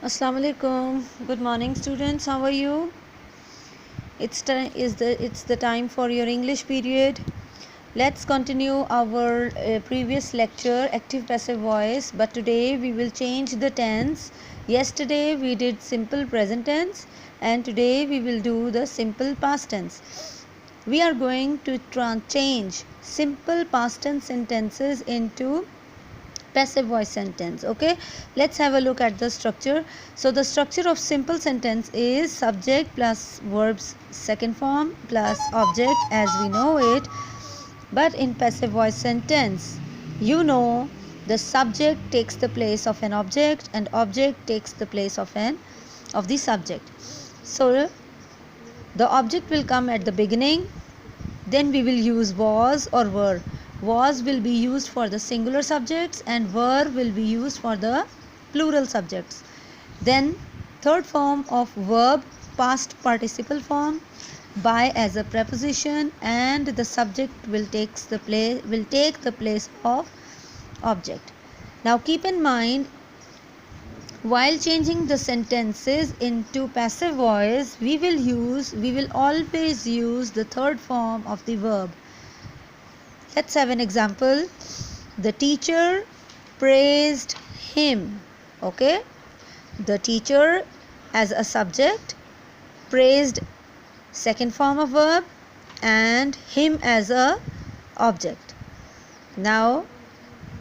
Assalamu alaikum. Good morning, students. How are you? It's the time for your English period. Let's continue our previous lecture, active passive voice, but today we will change the tense. Yesterday we did simple present tense, and today we will do the simple past tense. We are going to change simple past tense sentences into passive voice sentence. Okay, let's have a look at the structure. So the structure of simple sentence is subject plus verb's second form plus object as we know it. But in passive voice sentence, the subject takes the place of an object and object takes the place of the subject. So the object will come at the beginning, then we will use was or were. Was will be used for the singular subjects and were will be used for the plural subjects. Then third form of verb, past participle form, by as a preposition, and the subject will take the place of object. Now keep in mind, while changing the sentences into passive voice, we will always use the third form of the verb. Let's have an example. The teacher praised him. Okay, the teacher as a subject, praised second form of verb, and him as a object. Now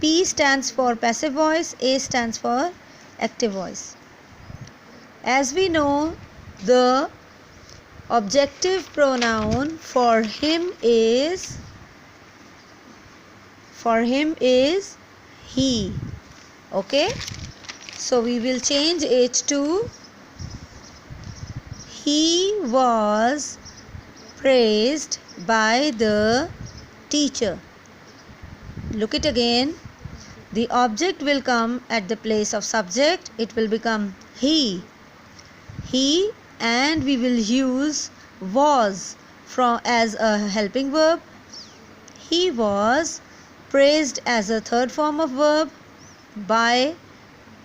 P stands for passive voice, A stands for active voice. As we know, the objective pronoun for him is he. Okay, so we will change it to he was praised by the teacher. Look it again. The object will come at the place of subject. It will become he, and we will use was as a helping verb. He was praised as a third form of verb by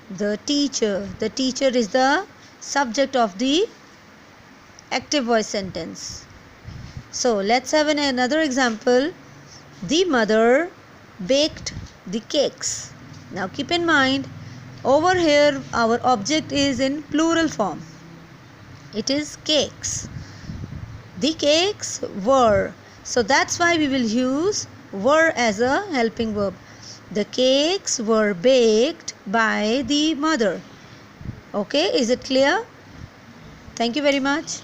the teacher. The teacher is the subject of the active voice sentence. So let's have another example. The mother baked the cakes. Now keep in mind, over here our object is in plural form. It is cakes. The cakes were. So that's why we will use were as a helping verb. The cakes were baked by the mother. Okay, is it clear? Thank you very much.